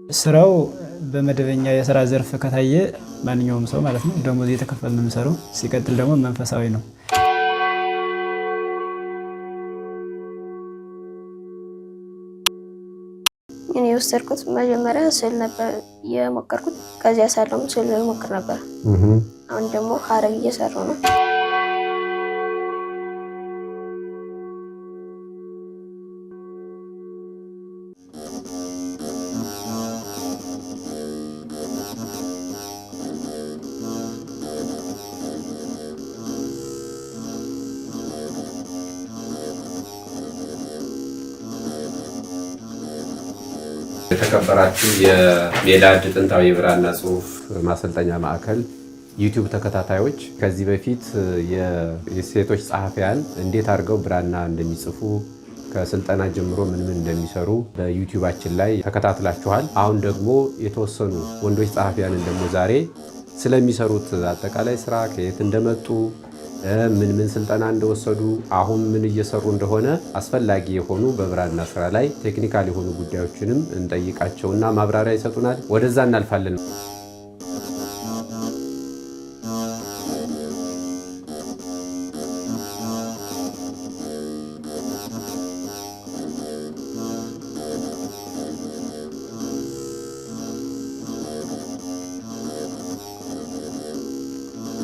ስራው በመደበኛ የስራ ዘርፍ ከታየ ማንኛውም ሰው ማለት ነው ደሞዝ እየተከፈልን የምንሰራው። ሲቀጥል ደግሞ መንፈሳዊ ነው። እኔ ወሰድኩት መጀመሪያ ስዕል ነበር የሞከርኩት። ከዚያ ሳለውም ስዕል ሞክር ነበር። አሁን ደግሞ ሀረግ እየሰራሁ ነው። የተከበራችሁ የሜላድ ጥንታዊ ብራና ጽሑፍ ማሰልጠኛ ማዕከል ዩቲዩብ ተከታታዮች ከዚህ በፊት የሴቶች ጸሐፊያን እንዴት አድርገው ብራና እንደሚጽፉ ከስልጠና ጀምሮ ምን እንደሚሰሩ በዩቲዩባችን ላይ ተከታትላችኋል። አሁን ደግሞ የተወሰኑ ወንዶች ጸሐፊያን ደግሞ ዛሬ ስለሚሰሩት አጠቃላይ ስራ ከየት እንደመጡ ምን ስልጠና እንደወሰዱ አሁን ምን እየሰሩ እንደሆነ አስፈላጊ የሆኑ በብራና ስራ ላይ ቴክኒካል የሆኑ ጉዳዮችንም እንጠይቃቸውና ማብራሪያ ይሰጡናል። ወደዛ እናልፋለን።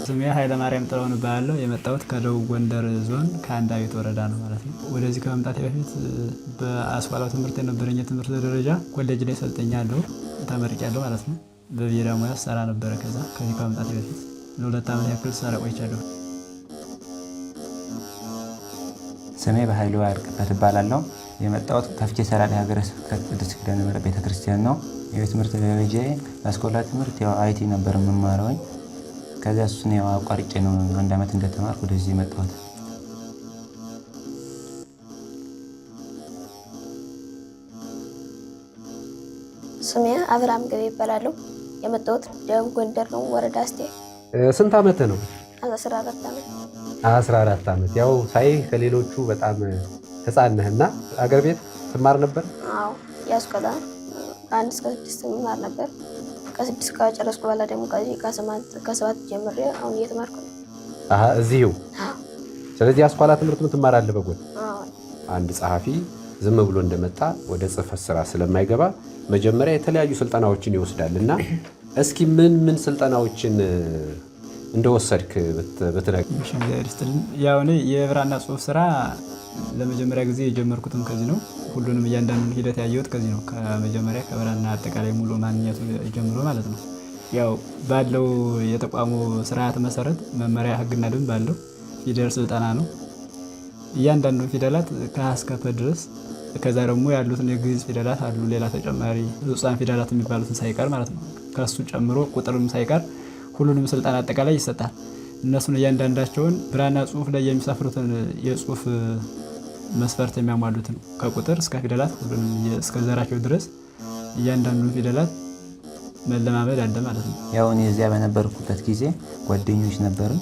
ስሜ ኃይለ ማርያም ጥላሁን እባላለሁ። የመጣሁት ከደቡብ ጎንደር ዞን ከአንዳቤት ወረዳ ነው ማለት ነው። ወደዚህ ከመምጣቴ በፊት በአስኳላው ትምህርት የነበረኝ የትምህርት ደረጃ ኮሌጅ ላይ ሰልጥኛለሁ፣ ተመርቄያለሁ ማለት ነው። በቢራ ሙያ ሰራ ነበረ። ከዚህ ከመምጣቴ በፊት ለ2 ዓመት ያክል ሰራ ቆይቻለሁ። ስሜ በኃይሉ አልቅበት እባላለሁ። የመጣሁት ከፍቼ ሰራዳ ሀገረ ስብከት ቅድስት ኪዳነ ምሕረት ቤተክርስቲያን ነው። የትምህርት ደረጃዬ በአስኳላ ትምህርት አይቲ ነበር የምማረው። ከዚያ እሱን አቋርጬ ነው 1 ዓመት እንደተማርኩ ወደዚህ የመጣሁት። ስሜ አብርሃም ገበያ ይባላለሁ። የመጣሁት ደቡብ ጎንደር ነው፣ ወረዳ አስቴ። ስንት ዓመት ነው? 14 ዓመት። 14 ዓመት። ያው ሳይ ከሌሎቹ በጣም ህፃን ነህና አገር ቤት ትማር ነበር? አዎ፣ ያስቆላ 1 እስከ 6 ትማር ነበር። ከ6 ከጨረስኩ በኋላ ደግሞ ከ7 ጀምሬ አሁን እየተማርኩ ነው። እዚሁ? ስለዚህ አስኳላ ትምህርት ትማራለህ በጎን? አንድ ጸሐፊ ዝም ብሎ እንደመጣ ወደ ጽሕፈት ስራ ስለማይገባ መጀመሪያ የተለያዩ ስልጠናዎችን ይወስዳል እና እስኪ ምን ስልጠናዎችን እንደወሰድክ ብትነግረኝ። ያው እኔ የብራና ጽሑፍ ስራ ለመጀመሪያ ጊዜ የጀመርኩትም ከዚህ ነው። ሁሉንም እያንዳንዱን ሂደት ያየሁት ከዚህ ነው። ከመጀመሪያ ከብራና አጠቃላይ ሙሉ ማንነቱ ጀምሮ ማለት ነው። ያው ባለው የተቋሙ ስርዓት መሰረት መመሪያ ህግና ደንብ ባለው ፊደል ስልጠና ነው። እያንዳንዱን ፊደላት ከሀ እስከ ፐ ድረስ፣ ከዛ ደግሞ ያሉትን የግዕዝ ፊደላት አሉ፣ ሌላ ተጨማሪ ህጹፃን ፊደላት የሚባሉትን ሳይቀር ማለት ነው። ከሱ ጨምሮ ቁጥርም ሳይቀር ሁሉንም ስልጠና አጠቃላይ ይሰጣል። እነሱን እያንዳንዳቸውን ብራና ጽሑፍ ላይ የሚሰፍሩትን የጽሑፍ መስፈርት የሚያሟሉትን ከቁጥር እስከ ፊደላት ሁሉንም እስከ ዘራቸው ድረስ እያንዳንዱን ፊደላት መለማመድ አለ ማለት ነው። ያው እኔ እዚያ በነበርኩበት ጊዜ ጓደኞች ነበሩ።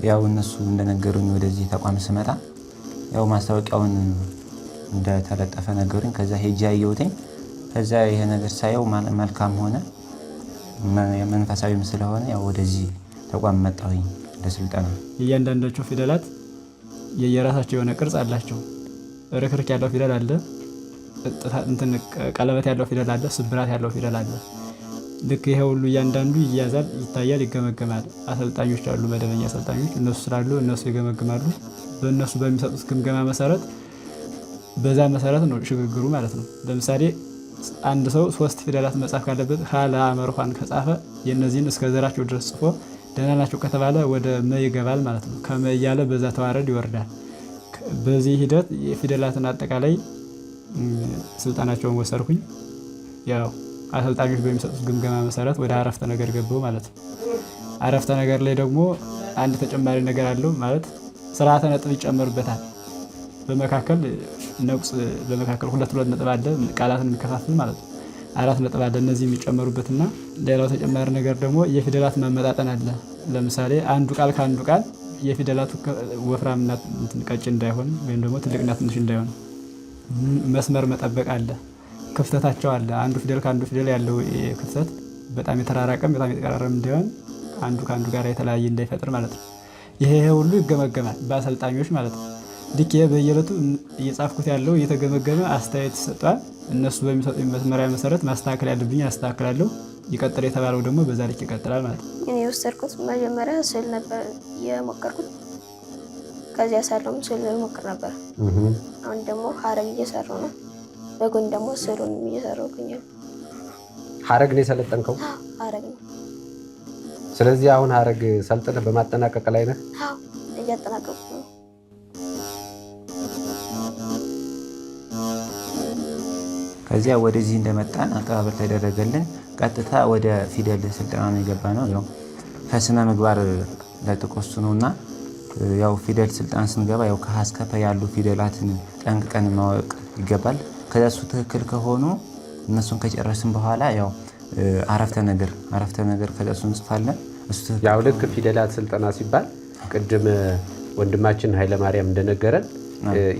ያው እነሱ እንደነገሩኝ ወደዚህ ተቋም ስመጣ ያው ማስታወቂያውን እንደተለጠፈ ነገሩኝ። ከዛ ሄጄ አየሁትኝ። ከዛ ይሄ ነገር ሳየው መልካም ሆነ፣ መንፈሳዊም ስለሆነ ያው ወደዚህ ተቋም መጣሁኝ ለስልጠና። እያንዳንዳቸው ፊደላት የየራሳቸው የሆነ ቅርጽ አላቸው። ርክርክ ያለው ፊደል አለ፣ ቀለበት ያለው ፊደል አለ፣ ስብራት ያለው ፊደል አለ። ልክ ይሄ ሁሉ እያንዳንዱ ይያዛል፣ ይታያል፣ ይገመገማል። አሰልጣኞች አሉ፣ መደበኛ አሰልጣኞች እነሱ ስላሉ እነሱ ይገመግማሉ። በእነሱ በሚሰጡት ግምገማ መሰረት በዛ መሰረት ነው ሽግግሩ ማለት ነው። ለምሳሌ አንድ ሰው 3 ፊደላት መጻፍ ካለበት ሀ ለ መ ር ከጻፈ የነዚህን እስከ ዘራቸው ድረስ ጽፎ ደህና ናቸው ከተባለ ወደ መ ይገባል ማለት ነው። ከመ እያለ በዛ ተዋረድ ይወርዳል። በዚህ ሂደት የፊደላትን አጠቃላይ ስልጠናቸውን ወሰድኩኝ። ያው አሰልጣኞች በሚሰጡት ግምገማ መሰረት ወደ አረፍተ ነገር ገባሁ ማለት ነው። አረፍተ ነገር ላይ ደግሞ አንድ ተጨማሪ ነገር አለው ማለት ስርዓተ ነጥብ ይጨመርበታል። በመካከል ነቁስ በመካከል 2 ነጥብ አለ፣ ቃላትን የሚከፋፍል ማለት ነው። 4 ነጥብ አለ። እነዚህ የሚጨመሩበትና ሌላው ተጨማሪ ነገር ደግሞ የፊደላት ማመጣጠን አለ። ለምሳሌ አንዱ ቃል ከአንዱ ቃል የፊደላቱ ወፍራምና ቀጭን እንዳይሆን ወይም ደግሞ ትልቅና ትንሽ እንዳይሆን መስመር መጠበቅ አለ። ክፍተታቸው አለ። አንዱ ፊደል ከአንዱ ፊደል ያለው ክፍተት በጣም የተራራቀም በጣም የተቀራረበ እንዲሆን አንዱ ከአንዱ ጋር የተለያየ እንዳይፈጥር ማለት ነው። ይሄ ሁሉ ይገመገማል በአሰልጣኞች ማለት ነው። ልክ በየዕለቱ እየጻፍኩት ያለው እየተገመገመ አስተያየት ይሰጣል። እነሱ በሚሰጡኝ መመሪያ መሰረት ማስተካከል ያለብኝ አስተካክላለሁ። ይቀጥል የተባለው ደግሞ በዛ ልክ ይቀጥላል ማለት ነው። እኔ የወሰድኩት መጀመሪያ ስዕል ነበር የሞከርኩት። ከዚያ ሳለውም ስዕል ሞክር ነበር። አሁን ደግሞ ሀረግ እየሰራሁ ነው። በጎን ደግሞ ስዕሉን እየሰራሁ እገኛለሁ። ሀረግ ነው የሰለጠንከው? ሀረግ ነው። ስለዚህ አሁን ሀረግ ሰልጥነህ በማጠናቀቅ ላይ ነህ? አዎ እያጠናቀቅኩ ነው። ከዚያ ወደዚህ እንደመጣን አቀባበል ተደረገልን። ቀጥታ ወደ ፊደል ስልጠና ነው የገባ ነው። ያው ከስነ ምግባር ለጥቆሱ ነውና ያው ፊደል ስልጠና ስንገባ ያው ከሀ እስከ ፐ ያሉ ፊደላትን ጠንቅቀን ማወቅ ይገባል። ከዛ እሱ ትክክል ከሆኑ እነሱን ከጨረስን በኋላ ያው አረፍተ ነገር ከዛ እሱ እንጽፋለን። ያው ልክ ፊደላት ስልጠና ሲባል ቅድም ወንድማችን ኃይለማርያም እንደነገረን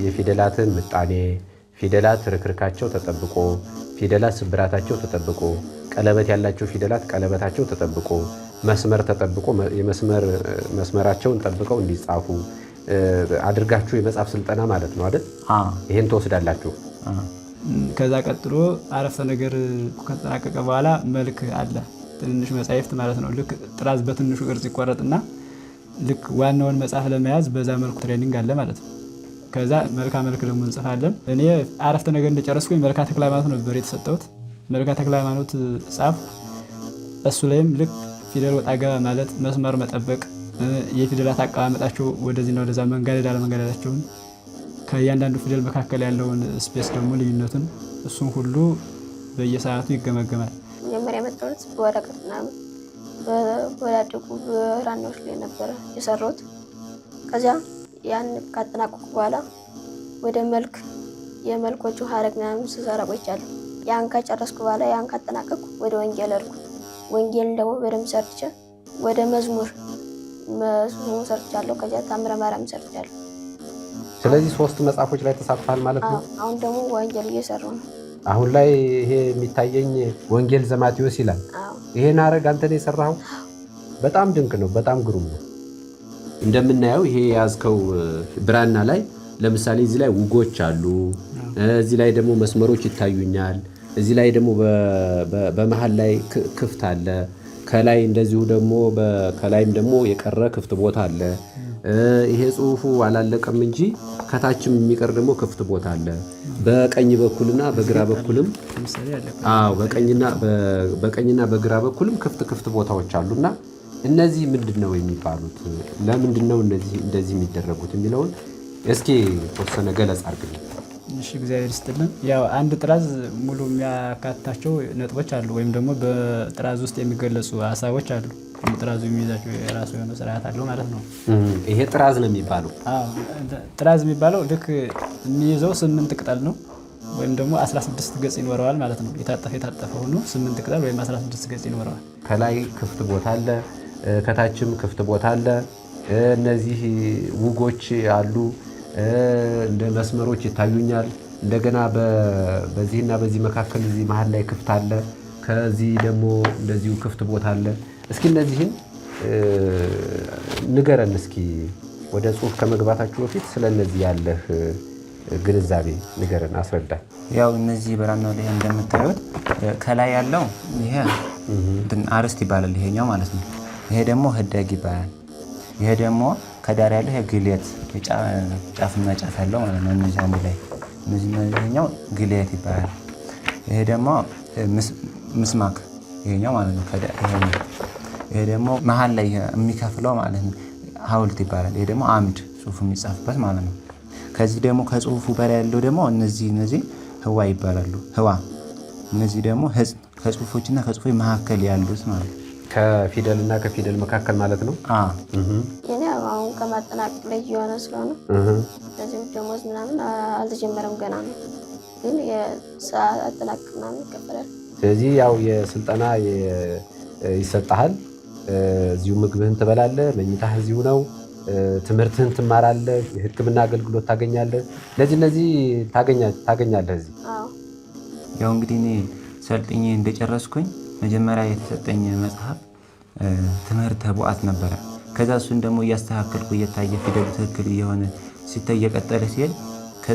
የፊደላትን ምጣኔ፣ ፊደላት ርክርካቸው ተጠብቆ፣ ፊደላት ስብራታቸው ተጠብቆ፣ ቀለበት ያላቸው ፊደላት ቀለበታቸው ተጠብቆ፣ መስመር ተጠብቆ መስመራቸውን ጠብቀው እንዲጻፉ አድርጋችሁ የመጻፍ ስልጠና ማለት ነው አይደል? ይሄን ትወስዳላችሁ። ከዛ ቀጥሎ አረፍተ ነገር ከተጠናቀቀ በኋላ መልክ አለ። ትንንሽ መጻሕፍት ማለት ነው። ልክ ጥራዝ በትንሹ ቅርጽ ይቆረጥና ልክ ዋናውን መጽሐፍ ለመያዝ በዛ መልኩ ትሬኒንግ አለ ማለት ነው። ከዛ መልካ መልክ ደግሞ እንጽፋለን። እኔ አረፍተ ነገር እንደጨረስኩኝ መልካ ተክለ ሃይማኖት ነበር የተሰጠሁት። መልካ ተክለ ሃይማኖት ጻፍ። እሱ ላይም ልክ ፊደል ወጣ ገባ ማለት፣ መስመር መጠበቅ፣ የፊደላት አቀማመጣቸው ወደዚህና ወደዛ መንጋደድ አለመንጋደዳቸውን፣ ከእያንዳንዱ ፊደል መካከል ያለውን ስፔስ ደግሞ ልዩነቱን፣ እሱን ሁሉ በየሰዓቱ ይገመገማል። መጀመሪያ የመጣሁት በወረቀት ምናምን በወዳደቁ ብራናዎች ላይ ነበረ የሰራሁት። ከዚያ ያን ካጠናቀቁ በኋላ ወደ የመልኮቹ ሀረግ ምናምን ስሰራ ቆይቻለሁ። ያን ከጨረስኩ በኋላ ያን ካጠናቀቅኩ ወደ ወንጌል አልኩ። ወንጌልን ደግሞ በደንብ ሰርቼ ወደ መዝሙር ሰርቻለሁ። ከዚያ ታምረ ማርያም ሰርቻለሁ። ስለዚህ 3 መጽሐፎች ላይ ተሳትፋል ማለት ነው። አሁን ደግሞ ወንጌል እየሰራሁ ነው። አሁን ላይ ይሄ የሚታየኝ ወንጌል ዘማቴዎስ ይላል። ይሄን ሀረግ አንተ ነው የሰራኸው? በጣም ድንቅ ነው። በጣም ግሩም ነው። እንደምናየው ይሄ የያዝከው ብራና ላይ ለምሳሌ እዚህ ላይ ውጎች አሉ፣ እዚህ ላይ ደግሞ መስመሮች ይታዩኛል፣ እዚህ ላይ ደግሞ በመሃል ላይ ክፍት አለ፣ ከላይ እንደዚሁ ደግሞ ከላይም ደግሞ የቀረ ክፍት ቦታ አለ። ይሄ ጽሁፉ አላለቀም እንጂ ከታችም የሚቀር ደግሞ ክፍት ቦታ አለ። በቀኝ በኩልና በግራ በኩልም በቀኝና በግራ በኩልም ክፍት ቦታዎች አሉና እነዚህ ምንድነው የሚባሉት? ለምንድነው እንደዚህ የሚደረጉት የሚለውን እስኪ ተወሰነ ገለጻ አድርግልኝ። እሺ፣ እግዚአብሔር ይስጥልን። ያው አንድ ጥራዝ ሙሉ የሚያካትታቸው ነጥቦች አሉ፣ ወይም ደግሞ በጥራዝ ውስጥ የሚገለጹ ሀሳቦች አሉ። ጥራዙ የሚይዛቸው የራሱ የሆነ ስርዓት አለው ማለት ነው። ይሄ ጥራዝ ነው የሚባለው። ጥራዝ የሚባለው ልክ የሚይዘው 8 ቅጠል ነው፣ ወይም ደግሞ 16 ገጽ ይኖረዋል ማለት ነው። የታጠፈ ሆኖ 8 ቅጠል ወይም 16 ገጽ ይኖረዋል። ከላይ ክፍት ቦታ አለ፣ ከታችም ክፍት ቦታ አለ። እነዚህ ውጎች አሉ፣ እንደ መስመሮች ይታዩኛል። እንደገና በዚህና በዚህ መካከል እዚህ መሀል ላይ ክፍት አለ። ከዚህ ደግሞ እንደዚሁ ክፍት ቦታ አለ። እስኪ እነዚህን ንገረን። እስኪ ወደ ጽሁፍ ከመግባታችሁ በፊት ስለ እነዚህ ያለህ ግንዛቤ ንገረን፣ አስረዳን። ያው እነዚህ ብራናው ላይ እንደምታዩት ከላይ ያለው ይሄ አርዕስት ይባላል፣ ይሄኛው ማለት ነው። ይሄ ደግሞ ህዳግ ይባላል። ይሄ ደግሞ ከዳር ያለው ይሄ ግሌት፣ ጫፍና ጫፍ ያለው ማለት ነው። እነዚህ አንድ ላይ እነዚህኛው ግሌት ይባላል። ይሄ ደግሞ ምስማክ ይሄኛው ማለት ነው። ይሄ ደግሞ መሀል ላይ የሚከፍለው ማለት ነው ሐውልት ይባላል። ይሄ ደግሞ አምድ ጽሁፍ የሚጻፍበት ማለት ነው። ከዚህ ደግሞ ከጽሁፉ በላይ ያለው ደግሞ እነዚህ ህዋ ይባላሉ። ህዋ እነዚህ ደግሞ ህጽ ከጽሁፎችና ከጽሁፎች መካከል ያሉት ማለት ነው። ከፊደልና ከፊደል መካከል ማለት ነው። እኔ አሁን ከማጠናቀቅ ላይ የሆነ ስለሆነ ስለዚህ ደሞዝ ምናምን አልተጀመረም ገና ነው፣ ግን የአጠናቀቅ ምናምን ይከፈላል። ስለዚህ ያው የስልጠና ይሰጣሃል። እዚሁ ምግብህን ትበላለህ፣ መኝታህ እዚሁ ነው፣ ትምህርትህን ትማራለህ፣ የሕክምና አገልግሎት ታገኛለህ። እነዚህ ታገኛለህ እዚህ። ያው እንግዲህ እኔ ሰልጥኜ እንደጨረስኩኝ መጀመሪያ የተሰጠኝ መጽሐፍ ትምህርተ ቡአት ነበረ። ከዛ እሱን ደግሞ እያስተካከልኩ እየታየ ፊደሉ ትክክል እየሆነ ሲታይ እየቀጠለ ሲሄድ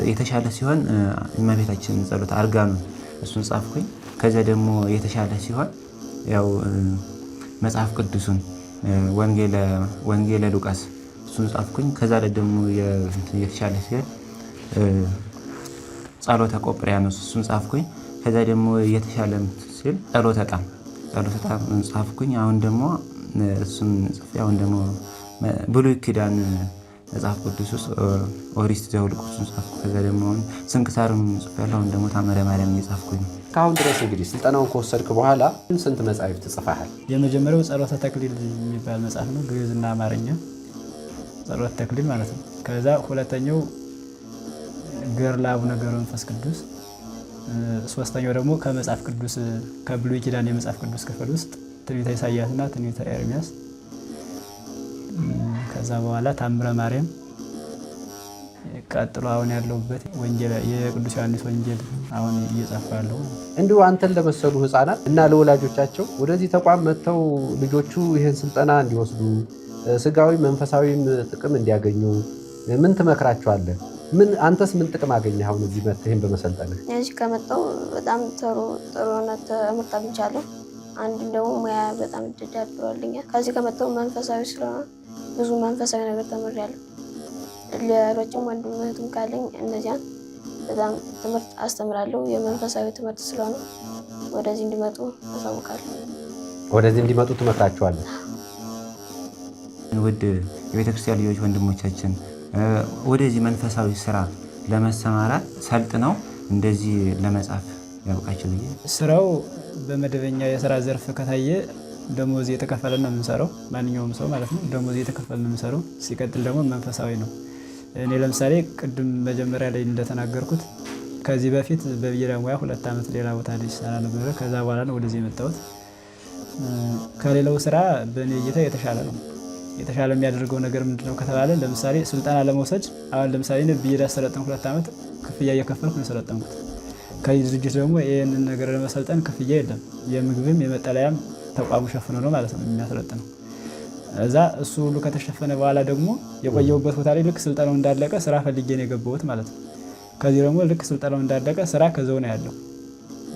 የተሻለ ሲሆን እመቤታችን ጸሎት አርጋኑን እሱን ጻፍኩኝ። ከዛ ደግሞ የተሻለ ሲሆን ያው መጽሐፍ ቅዱሱን ወንጌለ ሉቃስ እሱን ጻፍኩኝ። ከዛ ላይ ደግሞ የተሻለ ሲሆን ጸሎተ ቆጵርያኖስ እሱን ጻፍኩኝ። ከዛ ደግሞ የተሻለ ሲል ጸሎተ ዕጣን ጻፍኩኝ። አሁን ደግሞ እሱን ጽፌ አሁን ደግሞ ብሉይ ኪዳን መጽሐፍ ቅዱስ ውስጥ ኦሪት ዘኍልቍ እሱን ጻፍኩ። ከዛ ደግሞ አሁን ስንክሳርም ጽፌያለሁ። አሁን ደግሞ ታምረ ማርያም እየጻፍኩኝ ነው። እስካሁን ድረስ እንግዲህ ስልጠናውን ከወሰድክ በኋላ ስንት መጻሕፍት ጽፈሃል? የመጀመሪያው ጸሎተ ተክሊል የሚባል መጽሐፍ ነው፣ ግዕዝና አማርኛ ጸሎተ ተክሊል ማለት ነው። ከዛ ሁለተኛው ገድለ አቡነ ገብረ መንፈስ ቅዱስ፣ ሶስተኛው ደግሞ ከመጽሐፍ ቅዱስ ከብሉይ ኪዳን የመጽሐፍ ቅዱስ ክፍል ውስጥ ትንቢተ ኢሳይያስና ትንቢተ ኤርምያስ፣ ከዛ በኋላ ታምረ ማርያም፣ ቀጥሎ አሁን ያለሁበት ወንጌል የቅዱስ ዮሐንስ ወንጌል አሁን እየጻፈ ያለው። እንዲሁ አንተን ለመሰሉ ህፃናት እና ለወላጆቻቸው ወደዚህ ተቋም መጥተው ልጆቹ ይህን ስልጠና እንዲወስዱ ስጋዊ መንፈሳዊም ጥቅም እንዲያገኙ ምን ትመክራቸዋለህ? አንተስ ምን ጥቅም አገኘህ አሁን እዚህ መጥተህ ይህን በመሰልጠንህ? እዚህ ከመጣሁ በጣም ጥሩ ትምህርት አግኝቻለሁ። አንድ ደግሞ ሙያ በጣም እድዳብሮልኛል። ከዚህ ከመጣሁ መንፈሳዊ ስለሆነ ብዙ መንፈሳዊ ነገር ተምሬያለሁ። ሌሎችም ወንድም እህትም ካለኝ እነዚያን በጣም ትምህርት አስተምራለሁ። የመንፈሳዊ ትምህርት ስለሆነ ወደዚህ እንዲመጡ አሳውቃለሁ። ወደዚህ እንዲመጡ ትመክራቸዋለህ? ውድ የቤተክርስቲያን ልጆች ወንድሞቻችን ወደዚህ መንፈሳዊ ስራ ለመሰማራት ሰልጥነው እንደዚህ ለመጻፍ ያውቃቸው ብዬ ስራው በመደበኛ የስራ ዘርፍ ከታየ ደሞዝ የተከፈለ ነው የምንሰራው። ማንኛውም ሰው ማለት ነው ደሞዝ የተከፈለ ነው የምንሰራው። ሲቀጥል ደግሞ መንፈሳዊ ነው። እኔ ለምሳሌ ቅድም መጀመሪያ ላይ እንደተናገርኩት ከዚህ በፊት በብየዳ ሙያ 2 ዓመት ሌላ ቦታ ላይ ሰራ ነበር። ከዛ በኋላ ነው ወደዚህ የመጣሁት። ከሌላው ስራ በእኔ እይታ የተሻለ ነው። የተሻለ የሚያደርገው ነገር ምንድነው ከተባለ ለምሳሌ ስልጠና ለመውሰድ አሁን ለምሳሌ ብየዳ ሰለጠንኩ 2 ዓመት ክፍያ እየከፈልኩ ነው የሰለጠንኩት። ከዚህ ድርጅት ደግሞ ይህንን ነገር ለመሰልጠን ክፍያ የለም። የምግብም የመጠለያም ተቋሙ ሸፍኖ ነው ማለት ነው የሚያሰለጥነው። እዛ እሱ ሁሉ ከተሸፈነ በኋላ ደግሞ የቆየሁበት ቦታ ላይ ልክ ስልጠናው እንዳለቀ ስራ ፈልጌ ነው የገባሁት ማለት ነው። ከዚህ ደግሞ ልክ ስልጠናው እንዳለቀ ስራ ከዛው ነው ያለው።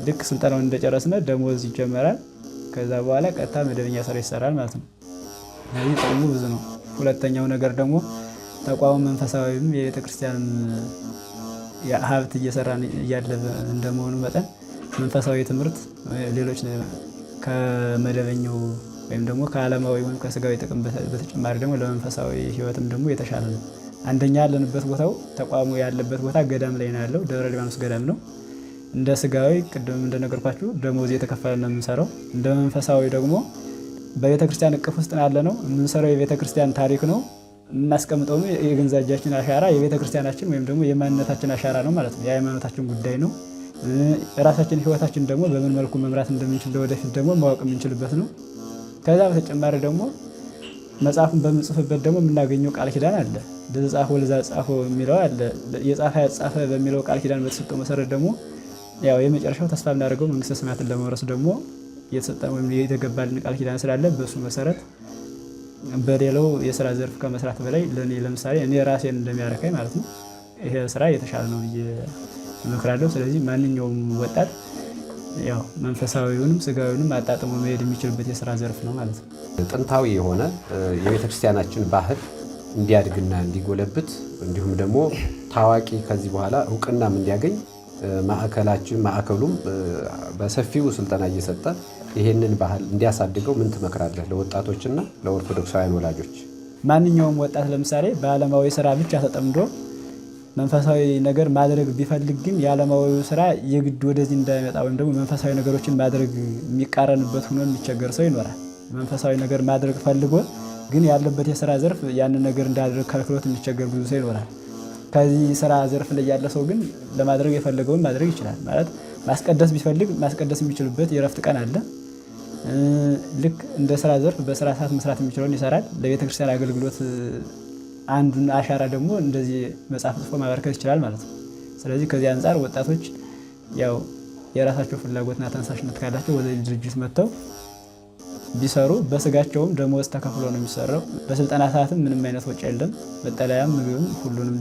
ልክ ስልጠናውን እንደጨረስነ ደሞዝ ይጀመራል። ከዛ በኋላ ቀጥታ መደበኛ ስራ ይሰራል ማለት ነው። ስለዚህ ጥቅሙ ብዙ ነው። ሁለተኛው ነገር ደግሞ ተቋሙ መንፈሳዊም የቤተክርስቲያን ሀብት እየሰራ እያለ እንደመሆኑ መጠን መንፈሳዊ ትምህርት ሌሎች ከመደበኛው ወይም ደግሞ ከዓለማዊ ወይም ከስጋዊ ጥቅም በተጨማሪ ደግሞ ለመንፈሳዊ ህይወትም ደግሞ የተሻለ ነው። አንደኛ ያለንበት ቦታው ተቋሙ ያለበት ቦታ ገዳም ላይ ነው ያለው። ደብረ ሊባኖስ ገዳም ነው። እንደ ስጋዊ ቅድም እንደነገርኳችሁ ደሞዝ የተከፈለ ነው የምንሰራው። እንደ መንፈሳዊ ደግሞ በቤተክርስቲያን እቅፍ ውስጥ ያለ ነው የምንሰራው። የቤተክርስቲያን ታሪክ ነው የምናስቀምጠው። የገዛ እጃችን አሻራ የቤተክርስቲያናችን ወይም ደግሞ የማንነታችን አሻራ ነው ማለት ነው። የሃይማኖታችን ጉዳይ ነው። ራሳችን ህይወታችን ደግሞ በምን መልኩ መምራት እንደምንችል ወደፊት ደግሞ ማወቅ የምንችልበት ነው። ከዛ በተጨማሪ ደግሞ መጽሐፉን በምንጽፍበት ደግሞ የምናገኘው ቃል ኪዳን አለ። ለተጻፈው ለዛ ጻፈው የሚለው አለ። የጻፈ ያጻፈ በሚለው ቃል ኪዳን በተሰጠው መሰረት ደግሞ ያው የመጨረሻው ተስፋ የምናደርገው መንግስተ ሰማያትን ለመውረስ ደግሞ የተሰጠን ወይም የተገባልን ቃል ኪዳን ስላለ በሱ መሰረት በሌላው የስራ ዘርፍ ከመስራት በላይ ለኔ ለምሳሌ እኔ ራሴን እንደሚያረካኝ ማለት ነው ይሄ ስራ የተሻለ ነው ብዬ እመክራለሁ። ስለዚህ ማንኛውም ወጣት ያው መንፈሳዊውንም ስጋዊውንም አጣጥሞ መሄድ የሚችልበት የስራ ዘርፍ ነው ማለት ነው። ጥንታዊ የሆነ የቤተክርስቲያናችን ባህል እንዲያድግና እንዲጎለብት እንዲሁም ደግሞ ታዋቂ ከዚህ በኋላ እውቅናም እንዲያገኝ ማዕከሉም በሰፊው ስልጠና እየሰጠ ይሄንን ባህል እንዲያሳድገው ምን ትመክራለህ ለወጣቶችና ለኦርቶዶክሳውያን ወላጆች? ማንኛውም ወጣት ለምሳሌ በዓለማዊ ስራ ብቻ ተጠምዶ መንፈሳዊ ነገር ማድረግ ቢፈልግ ግን የዓለማዊ ስራ የግድ ወደዚህ እንዳይመጣ ወይም ደግሞ መንፈሳዊ ነገሮችን ማድረግ የሚቃረንበት ሆኖ የሚቸገር ሰው ይኖራል። መንፈሳዊ ነገር ማድረግ ፈልጎ ግን ያለበት የስራ ዘርፍ ያንን ነገር እንዳያደርግ ከልክሎት የሚቸገር ብዙ ሰው ይኖራል። ከዚህ ስራ ዘርፍ ላይ ያለ ሰው ግን ለማድረግ የፈለገውን ማድረግ ይችላል። ማለት ማስቀደስ ቢፈልግ ማስቀደስ የሚችልበት የረፍት ቀን አለ። ልክ እንደ ስራ ዘርፍ በስራ ሰዓት መስራት የሚችለውን ይሰራል። ለቤተክርስቲያን አገልግሎት አንዱን አሻራ ደግሞ እንደዚህ መጽሐፍ ጽፎ ማበርከት ይችላል ማለት ነው። ስለዚህ ከዚህ አንጻር ወጣቶች ያው የራሳቸው ፍላጎትና ተነሳሽነት ካላቸው ወደ ድርጅት መጥተው ቢሰሩ በስጋቸውም ደሞዝ ተከፍሎ ነው የሚሰራው። በስልጠና ሰዓትም ምንም አይነት ወጪ የለም። መጠለያም ምግብም ሁሉንም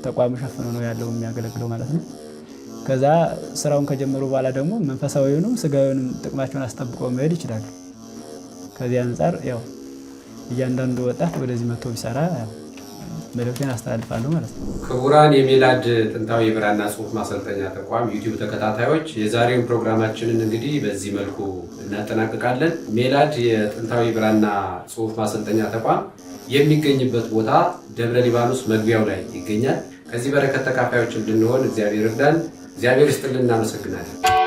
ተቋሙ ሸፍኖ ነው ያለው የሚያገለግለው ማለት ነው። ከዛ ስራውን ከጀመሩ በኋላ ደግሞ መንፈሳዊውንም ስጋዊውንም ጥቅማቸውን አስጠብቀው መሄድ ይችላሉ። ከዚህ አንጻር ያው እያንዳንዱ ወጣት ወደዚህ መጥቶ ቢሰራ መልእክቴን አስተላልፋለሁ ማለት ነው። ክቡራን የሜላድ ጥንታዊ የብራና ጽሑፍ ማሰልጠኛ ተቋም ዩቲዩብ ተከታታዮች የዛሬውን ፕሮግራማችንን እንግዲህ በዚህ መልኩ እናጠናቅቃለን። ሜላድ የጥንታዊ ብራና ጽሑፍ ማሰልጠኛ ተቋም የሚገኝበት ቦታ ደብረ ሊባኖስ መግቢያው ላይ ይገኛል። ከዚህ በረከት ተካፋዮች እንድንሆን እግዚአብሔር ይርዳን። እግዚአብሔር ይስጥልን። እናመሰግናለን።